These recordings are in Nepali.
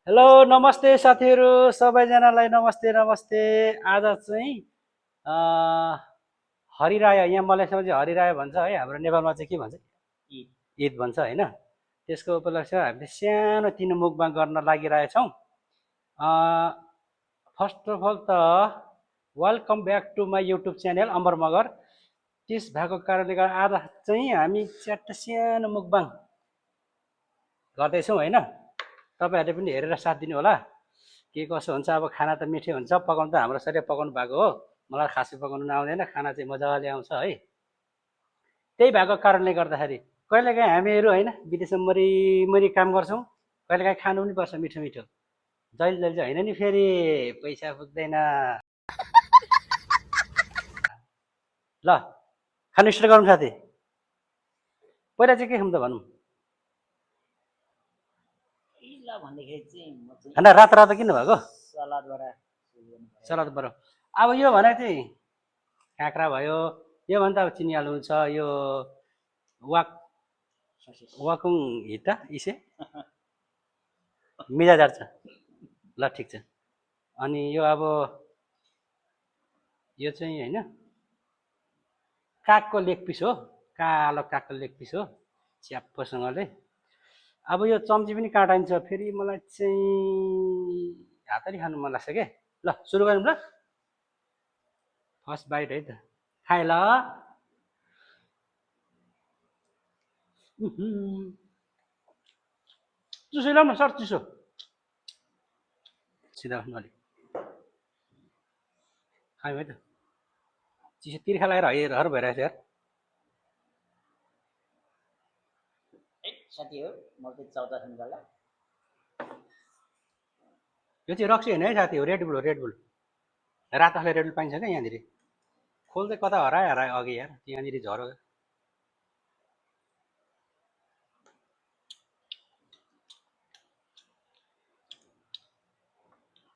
हेलो नमस्ते साथीहरू सबैजनालाई नमस्ते नमस्ते। आज चाहिँ अ, हरिराय यहाँ मलेसियामा चाहिँ हरिराय भन्छ है, हाम्रो नेपालमा चाहिँ के भन्छ, ईद भन्छ होइन। त्यसको उपलक्ष्यमा हामीले सानो तिनो मुखबाङ गर्न लागिरहेछौँ। फर्स्ट अफ अल त welcome back to my YouTube channel Amar Magar. त्यस भएको कारणले गर्दा आज चाहिँ हामी च्याट्ट सानो मुखबाङ गर्दैछौँ होइन। तपाईँहरूले पनि हेरेर साथ दिनु होला। के कसो हुन्छ, अब खाना त मिठै हुन्छ, पकाउनु त हाम्रो शरीर पकाउनु भएको हो। मलाई खासै पकाउनु नआउँदैन, खाना चाहिँ मजाले आउँछ है। त्यही भएको कारणले गर्दाखेरि कहिलेकाहीँ हामीहरू होइन विदेशमा मरिमरि काम गर्छौँ, कहिलेकाहीँ खानु पनि पर्छ मिठो मिठो। जहिले जहिले चाहिँ होइन नि, फेरि पैसा पुग्दैन। ल खानु स्टार्ट गरौँ साथी। पहिला चाहिँ के खाऊँ त भनौँ? होइन रातो रातो किन भएको? सलाद बरौ। अब यो भने चाहिँ काँक्रा भयो, यो भने त अब चिनिहाल्नु हुन्छ, यो वाक वाकुङ हिटा इसे मिजाजार छ। ल ठिक छ। अनि यो अब यो चाहिँ होइन कागको लेग पिस हो, कालो कागको लेग पिस हो च्याप्पोसँगले। अब यो चम्ची पनि काटाइन्छ, फेरि मलाई चाहिँ हातले खानु मन लाग्छ के। ल सुरु गरौँ ल। फर्स्ट बाइट है त, खाए ल। चिसो ल्याउनु सर, चिसो सिधा अलिक खायौँ है त। चिसो तिर्खा लगाएर हर भइरहेछ यार। यो चाहिँ रक्सी होइन है साथी हो, रेडबुल हो रेडबुल। रातो खाले रेडबुल पाइन्छ क्या यहाँनिर। खोल चाहिँ कता हरायो अघि यार, यहाँनिर झरो।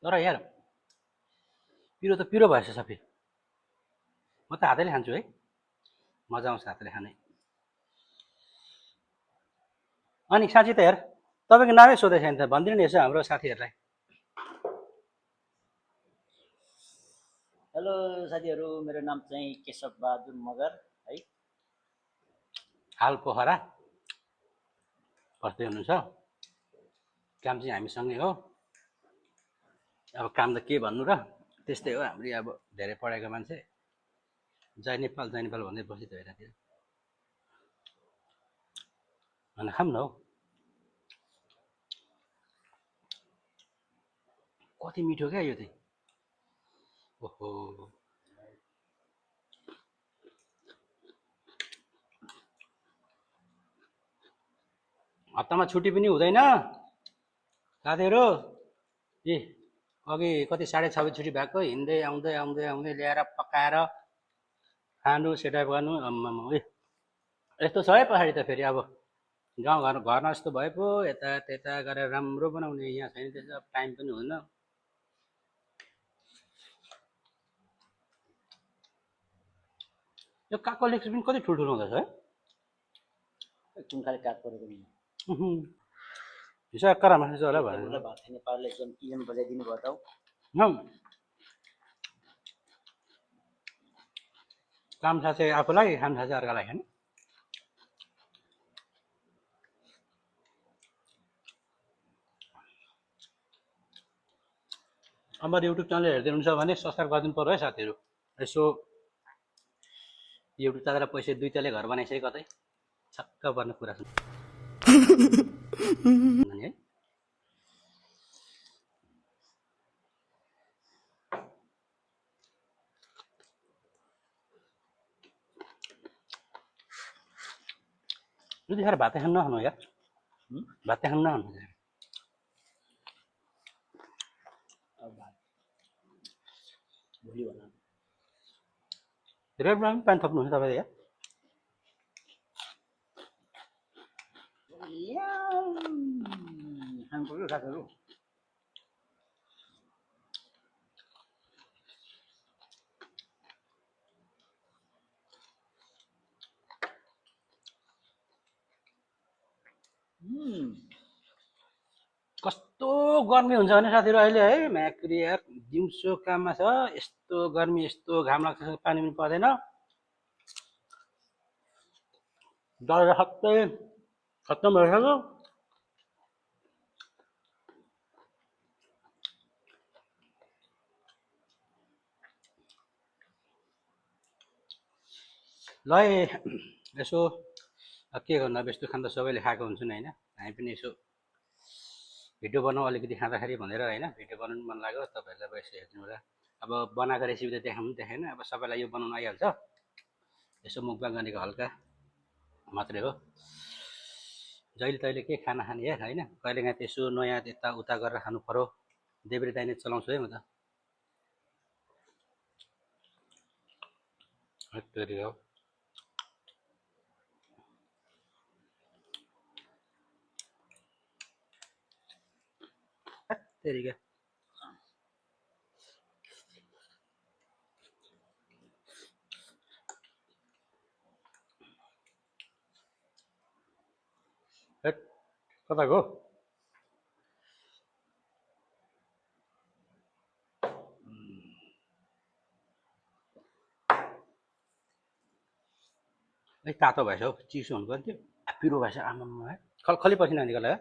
तर यार पिरो त पिरो भएछ सबै। म त हातैले खान्छु है, मजा आउँछ हातले खाने। अनि साँच्ची त यार तपाईँको नामै सोधेको छैन त, भनिदिनु नि यसो हाम्रो साथीहरूलाई। हेलो साथीहरू, मेरो नाम चाहिँ केशव बहादुर मगर है। हाल पोखरा बस्दै हुनुहुन्छ, काम चाहिँ हामीसँगै हो। अब काम त के भन्नु र, त्यस्तै हो। हाम्रो अब धेरै पढाएको मान्छे, जय नेपाल भन्दै बसित यतातिर। अनि खाऊँ न हौ, कति मिठो क्या यो चाहिँ। ओहो हप्तामा छुट्टी पनि हुँदैन साथीहरू। ए अघि कति 6:30 बजी छुट्टी भएको, हिँड्दै आउँदै आउँदै आउँदै ल्याएर पकाएर खानु सेटअप गर्नु। ए यस्तो छ है पछाडि त फेरि अब घरमा जस्तो भए पो यता त्यता गरेर राम्रो बनाउने, यहाँ छैन त्यसो, टाइम पनि हुँदैन। यो कागको लेग पनि कति ठुल्ठुलो हुँदछ है। कुन खाले काग परेको नि हिसाब करामा छ होला भनेर नेपालले एकदम इजन बजाइदिनु भयो त हौ। काम थाहा चाहिँ आफूलाई, खान थाहा चाहिँ अर्कालाई खाने। हाम्रो युट्युब च्यानल हेर्दै हुनुहुन्छ भने सब्सक्राइब गरिदिनु पर्यो है साथीहरू। यसो युट्युब चालेर पैसा 2 तले घर बनाइसके कतै छक्क पर्ने कुरा छ है। यतिखेर भातै खान नखानु यार, भातै खान नखानु। भोलि भन रेडमा पनि पानी थप्नुहुन्छ तपाईँले यार। खानु पर्यो साथीहरू। कस्तो यस्तो गर्मी हुन्छ भने साथीहरू अहिले है म्याक्री यार दिउँसो काममा छ यस्तो गर्मी यस्तो घाम लाग्छ पानी पनि पर्दैन डढेर सबै खत्तम भइसक्यो ल है यसो के गर्नु अब यस्तो खाना त सबैले खाएको हुन्छन् होइन हामी पनि यसो भिडियो बनाऊ अलिकति खाँदाखेरि भनेर होइन भिडियो बनाउनु मन लाग्यो तपाईँहरूलाई अब यसो हेर्नु होला अब बनाएको रेसिपी त देखाउनु देखाएन अब सबैलाई यो बनाउनु आइहाल्छ यसो मुखबाङ गरेको हल्का मात्रै हो जहिले तहिले के खाना खाने यार होइन कहिलेकाहीँ त्यसो नयाँ यताउता गरेर खानु पऱ्यो देब्रे दाइने चलाउँछु है म त हेत्तेरी हो हेत्तेरीका हेट कताको है तातो भएछ हौ चिसो हुनु पर्ने थियो पिरो भएछ आमामा है खलखली पसिना निकाल्यो है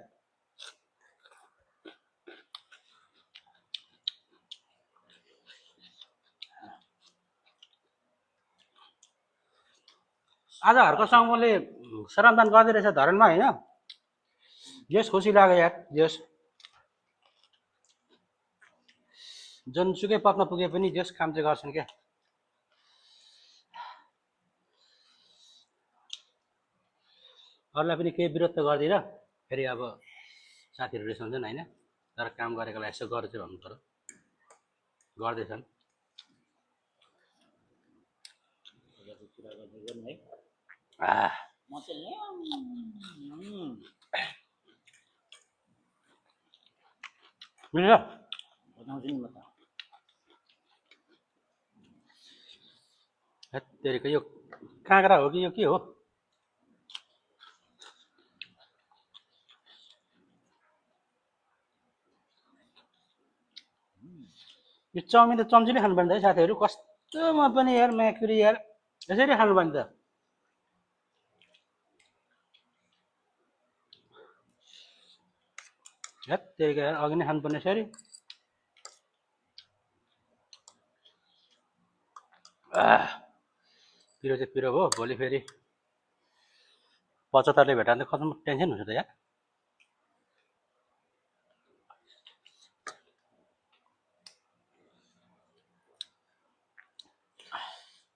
आज घरको सङ्गमले श्रमदान गर्दै रहेछ धरानमा होइन जस खुसी लाग्यो यार जस जुनसुकै पदमा पुगे पनि जस काम चाहिँ गर्छन् क्या अरूलाई पनि केही विरोध त गर्दिनँ फेरि अब साथीहरू रिसाउँछन् होइन तर काम गरेकोलाई यसो गर्छु भन्नु पऱ्यो गर्दैछन् कुरा गर्दै गर्नु है आह, म चाहिँ मिल्छ बनाउँछु नि म त हेत्तेरीको यो काँक्रा हो कि यो के हो यो चाउमिन त चम्चीले खानुपर्ने है साथीहरू कस्तोमा पनि यार म्याक्री यार यसरी खानुपर्ने त हेत्तेरीको यार अघि नै खानुपर्ने यसरी पिरो चाहिँ पिरो भयो भोलि फेरि ७५ले भेटा भने त कस्तो टेन्सन हुन्छ त यार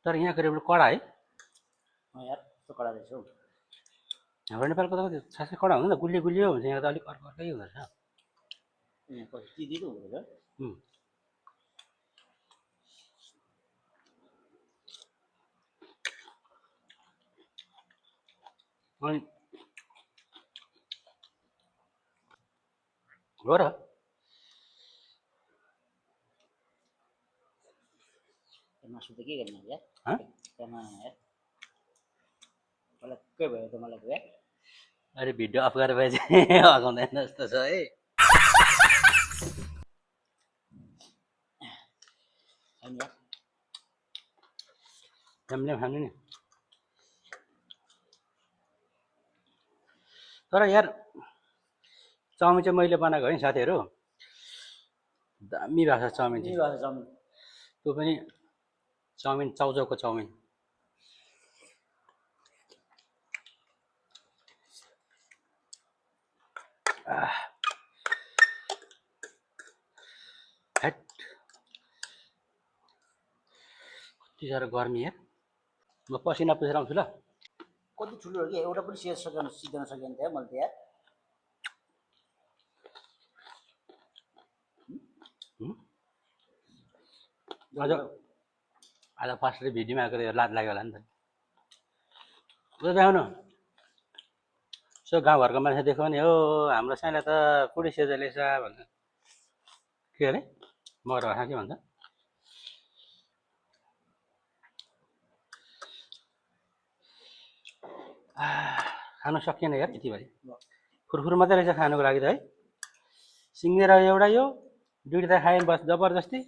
तर यहाँको रेबल कडा है यार कस्तो कडा रहेछ हौ हाम्रो नेपालको त खासै कडा हुँदैन गुलियो गुलियो हुन्छ यहाँ त अलिक अर्को अर्कै हुँदो रहेछ यहाँ कस्तो चिदिलो हुँदो रहेछ अनि हो र मासु त के गर्ने यार हँ? त्यहाँ यार मलाई के भयो त मलाई त यार अरे भिडियो अफ गरेर भए चाहिँ अगाउँदैन जस्तो छ है होइन यार हामीले खानु नि तर यार चाउमिन चाहिँ मैले बनाएको है साथीहरू दामी भएको छ चाउमिन के चाहिँ भयो चाउमिन त्यो पनि चाउमिन चाउचाउको चाउमिन हेट कति साह्रो गर्मी यार म पसिना पुसेर आउँछु ल कति ठुलो हो कि एउटा पनि सिद्धाउन सकेन थियो मैले त यार आज आज फर्स्टले भिडियोमा आएको लाज लाग्यो होला नि त उता देखाउनु यसो गाउँघरको मान्छे देखाउने नि हो हाम्रो साइँलाई त कुडी सेजेलेछ भन्छ के अरे मगर भाषा के भन्छ खानु सकिएन यार यति भरि फुरफुर मात्रै रहेछ खानुको लागि त है सिङ्गेर एउटा यो दुइटा त खायो बस जबरजस्ती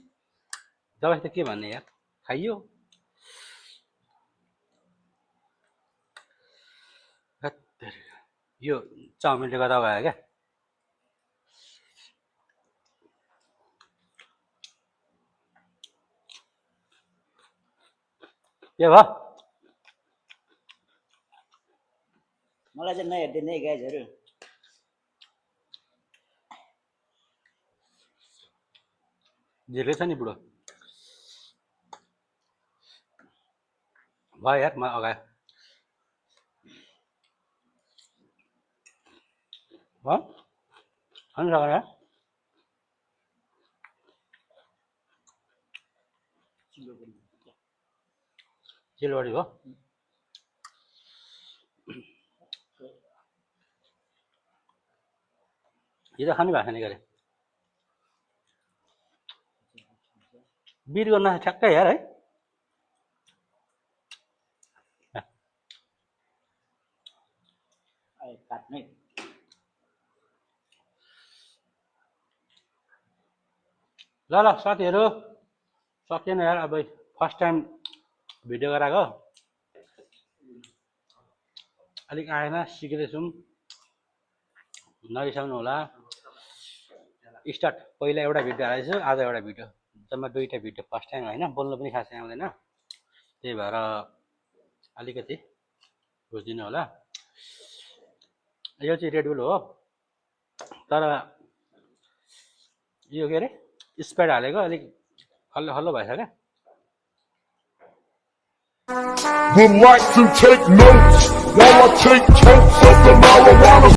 जबरजस्ती के भन्ने यार खाइयो हत्तेरी। यो चाउमिनले गर्दा भयो क्या के भयो मलाई चाहिँ नहेरिदिनु है गाइजहरू। झिर्कै छ नि बुढो भयो यार म अगायो भयो खानु सकेन यार सिलगढी हो हिजो खानु भएको नि गरे बिट गर्न ठ्याक्कै यार है काट्नै ल ल साथीहरू सकिएन यार अब फर्स्ट टाइम भिडियो गराएको अलिक आएन सिक्दैछौँ नरिसाउनु होला स्टार्ट पहिला एउटा भिडियो हालेको छु आज एउटा भिडियो जम्मा दुईवटा भिडियो फर्स्ट टाइम होइन बोल्नु पनि खासै आउँदैन त्यही भएर अलिकति बुझिदिनु होला यो चाहिँ रेड बुल हो तर यो के अरे स्प्राइट हालेको अलिक हल्लो हल्लो भएछ क्या Would like to take notes while I take totes of the marijuana.